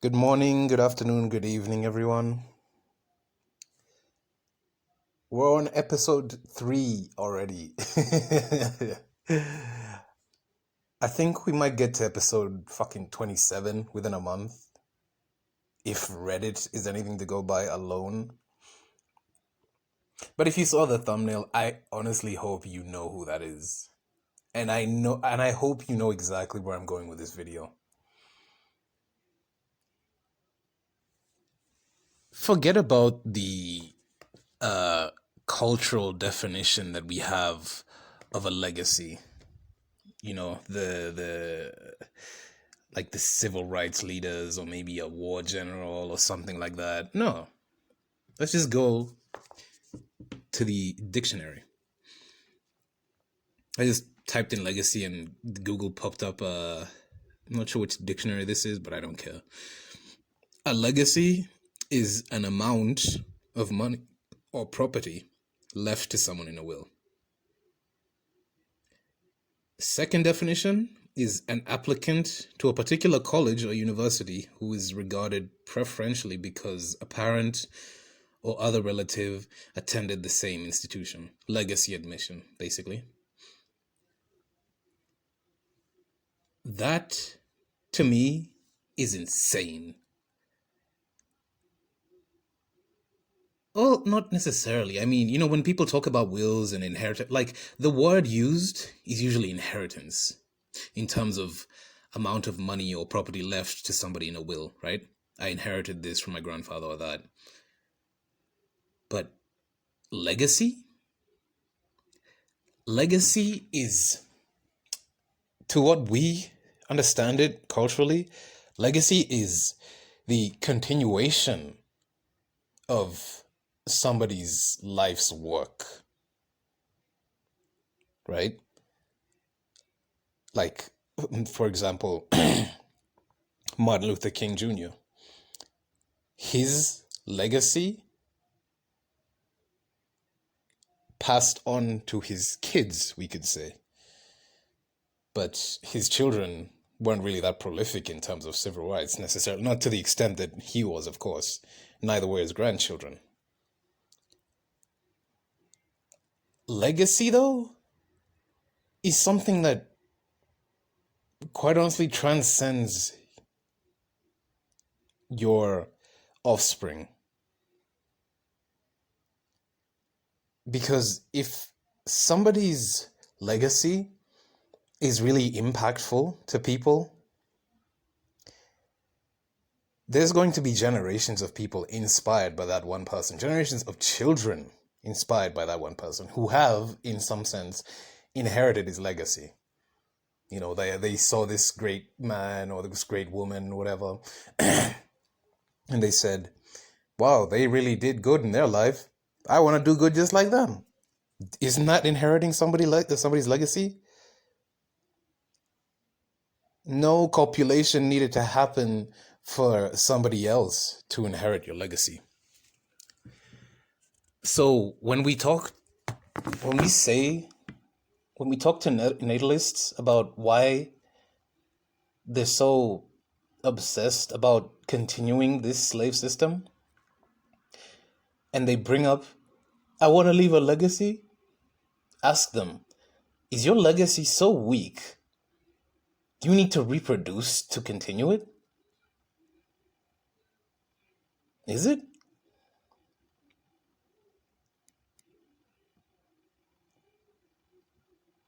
Good morning, good afternoon, good evening, everyone. We're on episode 3 already. I think we might get to episode fucking 27 within a month. If Reddit is anything to go by alone. But if you saw the thumbnail, I honestly hope you know who that is. And I hope you know exactly where I'm going with this video. Forget about the cultural definition that we have of a legacy. You know, the like the civil rights leaders or maybe a war general or something like that. No. Let's just go to the dictionary. I just typed in legacy and Google popped up I'm not sure which dictionary this is, but I don't care. A legacy is an amount of money or property left to someone in a will. Second definition is an applicant to a particular college or university who is regarded preferentially because a parent or other relative attended the same institution. Legacy admission, basically. That, to me, is insane. Well, not necessarily. I mean, when people talk about wills and inheritance, like the word used is usually inheritance in terms of amount of money or property left to somebody in a will, right? I inherited this from my grandfather or that. But legacy? Legacy is, to what we understand it culturally, legacy is the continuation of somebody's life's work, right? Like, for example, Martin Luther King Jr. His legacy passed on to his kids, we could say. But his children weren't really that prolific in terms of civil rights necessarily, not to the extent that he was, of course. Neither were his grandchildren. Legacy, though, is something that quite honestly transcends your offspring. Because if somebody's legacy is really impactful to people, there's going to be generations of people inspired by that one person, generations of children inspired by that one person who have, in some sense, inherited his legacy. They saw this great man or this great woman, whatever, and they said, wow, they really did good in their life. I want to do good just like them. Isn't that inheriting somebody's legacy? No copulation needed to happen for somebody else to inherit your legacy. So when we talk to Natalists about why they're so obsessed about continuing this slave system, and they bring up, I want to leave a legacy, ask them, is your legacy so weak you need to reproduce to continue it? Is it?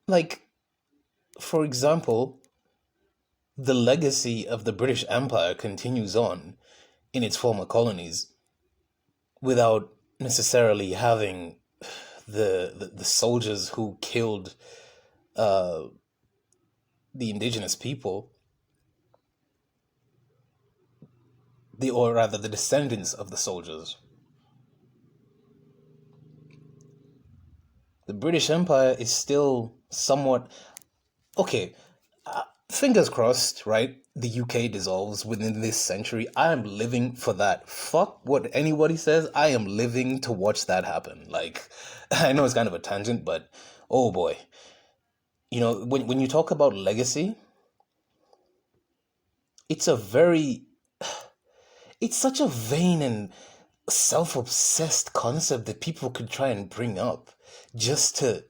Like, for example, the legacy of the British Empire continues on in its former colonies without necessarily having the soldiers who killed the indigenous people, or rather the descendants of the soldiers. The British Empire is still somewhat... Okay, fingers crossed, right? The UK dissolves within this century. I am living for that. Fuck what anybody says. I am living to watch that happen. Like, I know it's kind of a tangent, but oh boy. When you talk about legacy, it's a very It's such a vain and self-obsessed concept that people could try and bring up just to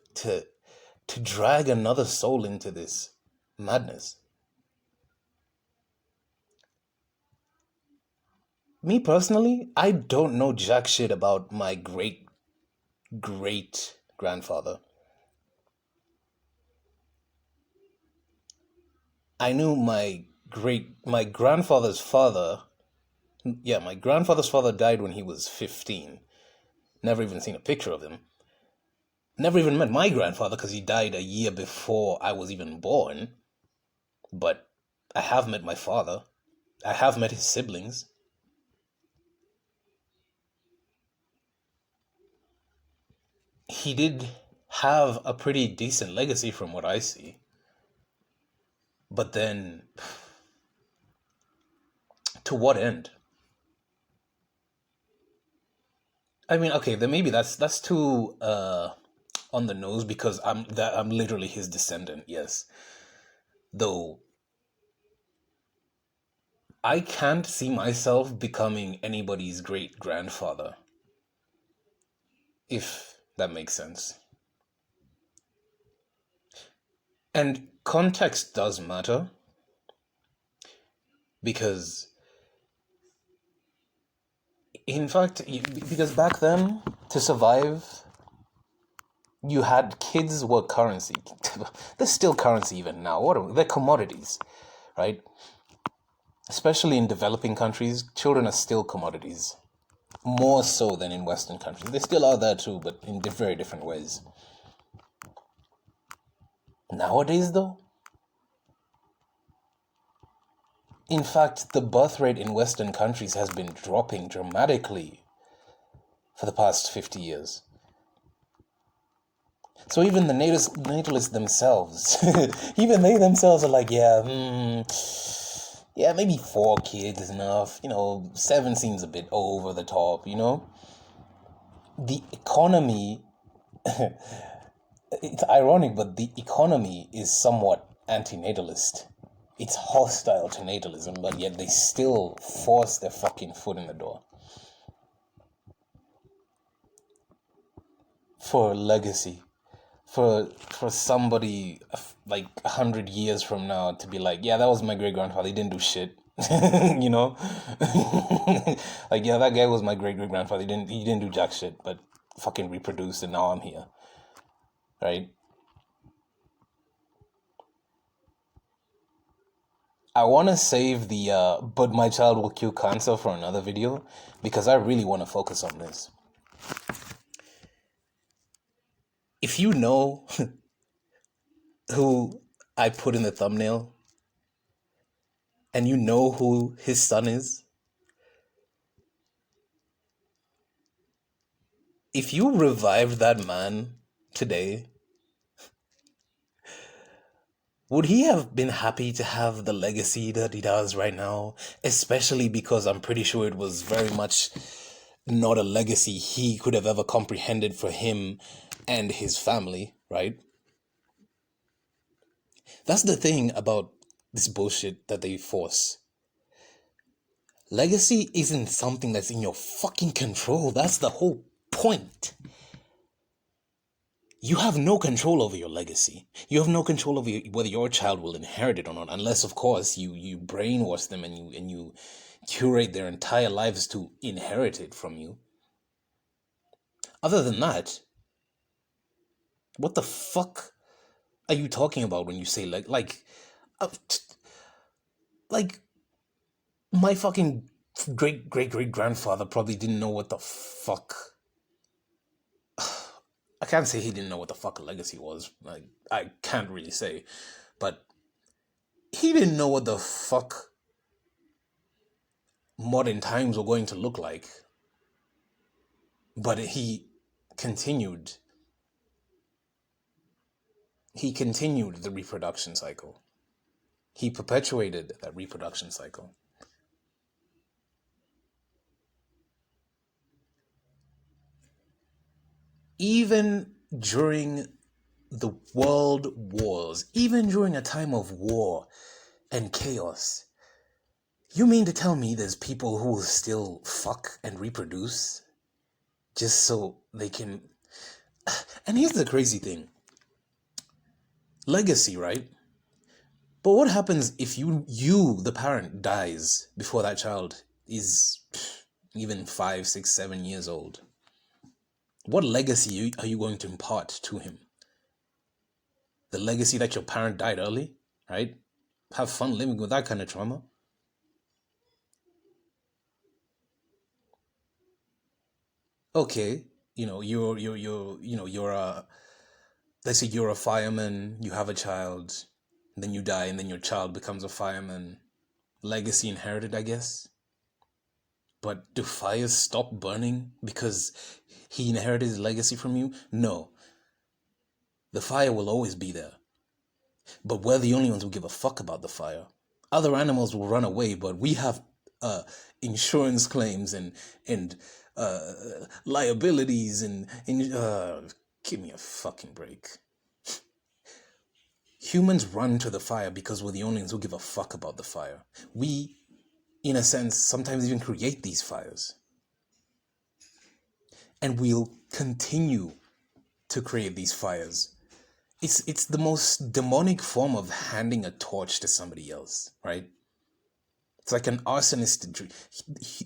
drag another soul into this madness. Me personally, I don't know jack shit about my great grandfather. I knew my grandfather's father. Yeah, my grandfather's father died when he was 15. Never even seen a picture of him. Never even met my grandfather because he died a year before I was even born. But I have met my father. I have met his siblings. He did have a pretty decent legacy from what I see. But then, to what end? I mean, okay, then maybe that's too on the nose because I'm literally his descendant, yes. Though I can't see myself becoming anybody's great grandfather, if that makes sense. And context does matter because, in fact, because back then, to survive, you had kids were currency. They're still currency even now. They're commodities, right? Especially in developing countries, children are still commodities. More so than in Western countries. They still are there too, but in very different ways. Nowadays, though, in fact, the birth rate in Western countries has been dropping dramatically for the past 50 years. So even the natalists themselves, even they themselves are like, yeah, maybe 4 kids is enough. 7 seems a bit over the top, The economy, it's ironic, but the economy is somewhat anti-natalist. It's hostile to natalism, but yet they still force their fucking foot in the door. For legacy. For somebody like 100 years from now to be like, yeah, that was my great-grandfather, he didn't do shit. Like, yeah, that guy was my great-great-grandfather, he didn't do jack shit, but fucking reproduced and now I'm here. Right? I want to save the but my child will cure cancer for another video because I really want to focus on this. If you know who I put in the thumbnail and you know who his son is, if you revived that man today, would he have been happy to have the legacy that he does right now? Especially because I'm pretty sure it was very much not a legacy he could have ever comprehended for him and his family, right? That's the thing about this bullshit that they force. Legacy isn't something that's in your fucking control. That's the whole point. You have no control over your legacy. You have no control over whether your child will inherit it or not, unless, of course, you brainwash them and you curate their entire lives to inherit it from you. Other than that, what the fuck are you talking about when you say like my fucking great-great-great-grandfather probably didn't know what the fuck. I can't say he didn't know what the fuck a legacy was. Like, I can't really say. But he didn't know what the fuck modern times were going to look like. But he continued. He continued the reproduction cycle. He perpetuated that reproduction cycle. Even during the world wars, even during a time of war and chaos, You mean to tell me there's people who will still fuck and reproduce just so they can... And here's the crazy thing. Legacy, right? But what happens if the parent, dies before that child is even 5, 6, 7 years old? What legacy are you going to impart to him? The legacy that your parent died early, right? Have fun living with that kind of trauma. Okay, you're a, let's say you're a fireman, you have a child, then you die, and then your child becomes a fireman. Legacy inherited, I guess. But do fires stop burning because he inherited his legacy from you? No. The fire will always be there. But we're the only ones who give a fuck about the fire. Other animals will run away, but we have insurance claims and liabilities and give me a fucking break. Humans run to the fire because we're the only ones who give a fuck about the fire. We, in a sense, sometimes even create these fires. And we'll continue to create these fires. It's the most demonic form of handing a torch to somebody else, right? It's like an arsonist dream.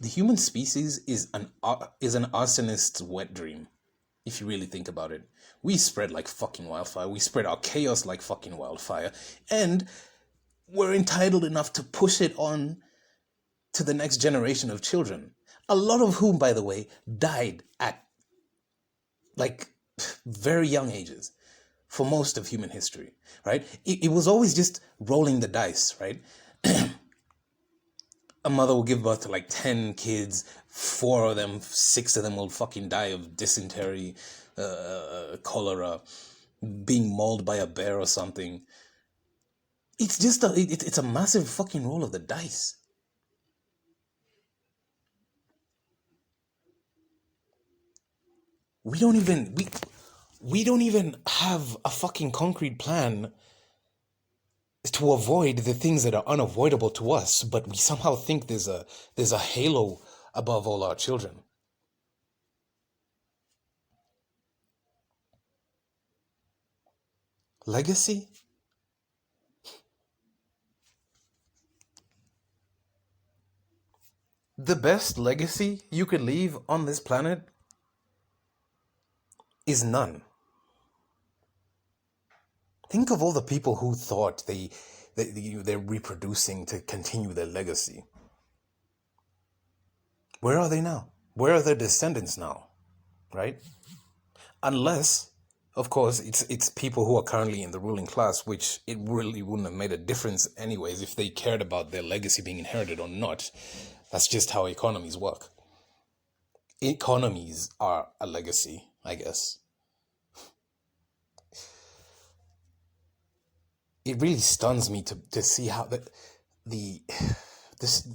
The human species is an arsonist's wet dream, if you really think about it. We spread like fucking wildfire. We spread our chaos like fucking wildfire. And we're entitled enough to push it on to the next generation of children. A lot of whom, by the way, died at like very young ages for most of human history, right? It was always just rolling the dice, right? A mother will give birth to like 10 kids, 4 of them, 6 of them will fucking die of dysentery, cholera, being mauled by a bear or something. It's just it's a massive fucking roll of the dice. We don't even have a fucking concrete plan to avoid the things that are unavoidable to us, but we somehow think there's a halo above all our children. Legacy? The best legacy you could leave on this planet is none. Think of all the people who thought they're reproducing to continue their legacy. Where are they now? Where are their descendants now? Right? Unless, of course, it's people who are currently in the ruling class, which it really wouldn't have made a difference anyways if they cared about their legacy being inherited or not. That's just how economies work. Economies are a legacy, I guess. It really stuns me to see how this.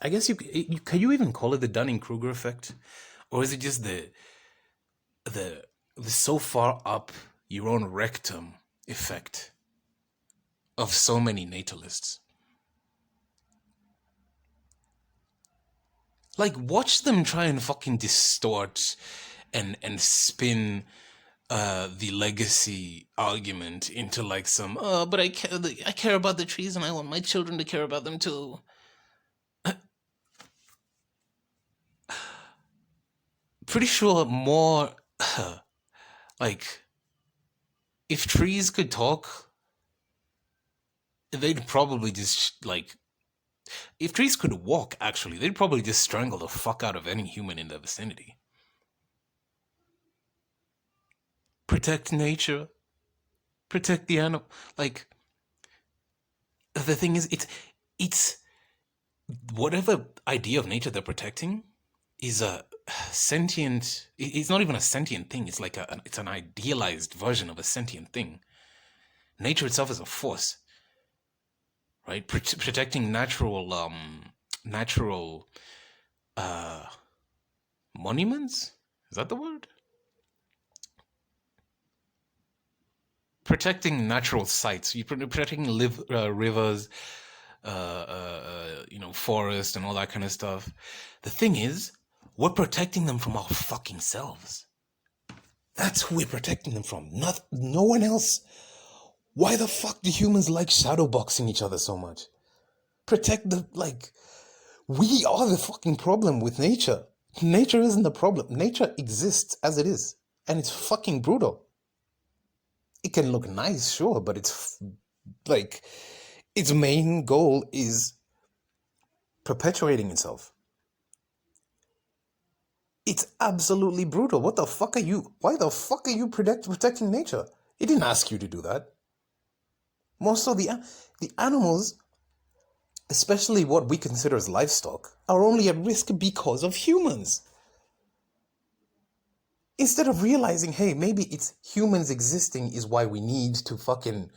I guess can you even call it the Dunning-Kruger effect, or is it just the so far up your own rectum effect of so many natalists? Like, watch them try and fucking distort and spin the legacy argument into like some, but I care about the trees and I want my children to care about them too. Pretty sure more, like, if trees could talk, they'd probably just, like, if trees could walk, actually, they'd probably just strangle the fuck out of any human in their vicinity. Protect nature. Protect the animal. Like, the thing is, it's whatever idea of nature they're protecting is a sentient. It's not even a sentient thing. It's like it's an idealized version of a sentient thing. Nature itself is a force, right? Protecting natural monuments. Is that the word? Protecting natural sites. You're protecting rivers, forest and all that kind of stuff. The thing is, we're protecting them from our fucking selves. That's who we're protecting them from. No one else. Why the fuck do humans like shadowboxing each other so much? We are the fucking problem with nature. Nature isn't the problem. Nature exists as it is. And it's fucking brutal. It can look nice, sure, but it's like its main goal is perpetuating itself. It's absolutely brutal. What the fuck are you? Why the fuck are you protecting nature? It didn't ask you to do that. Most of the animals, especially what we consider as livestock, are only at risk because of humans. Instead of realizing, hey, maybe it's humans existing is why we need to fucking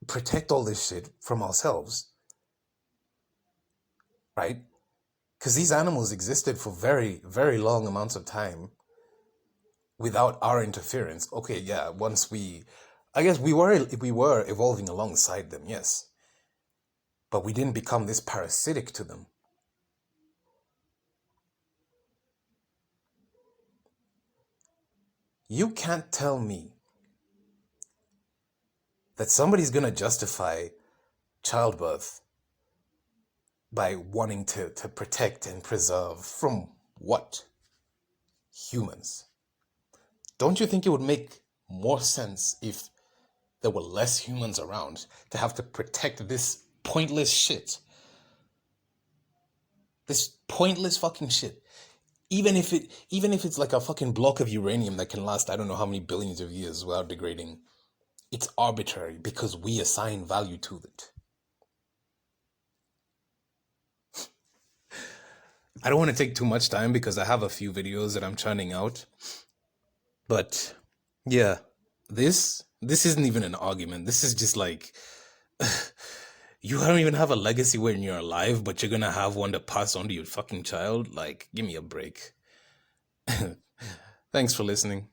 protect all this shit from ourselves. Right? Because these animals existed for very, very long amounts of time without our interference. Okay, yeah, I guess we were evolving alongside them, yes. But we didn't become this parasitic to them. You can't tell me that somebody's gonna justify childbirth by wanting to protect and preserve from what? Humans. Don't you think it would make more sense if there were less humans around to have to protect this pointless shit? This pointless fucking shit. Even if it's like a fucking block of uranium that can last I don't know how many billions of years without degrading, it's arbitrary because we assign value to it. I don't want to take too much time because I have a few videos that I'm churning out. But yeah, this isn't even an argument. This is just like you don't even have a legacy when you're alive, but you're gonna have one to pass on to your fucking child. Like, give me a break. Thanks for listening.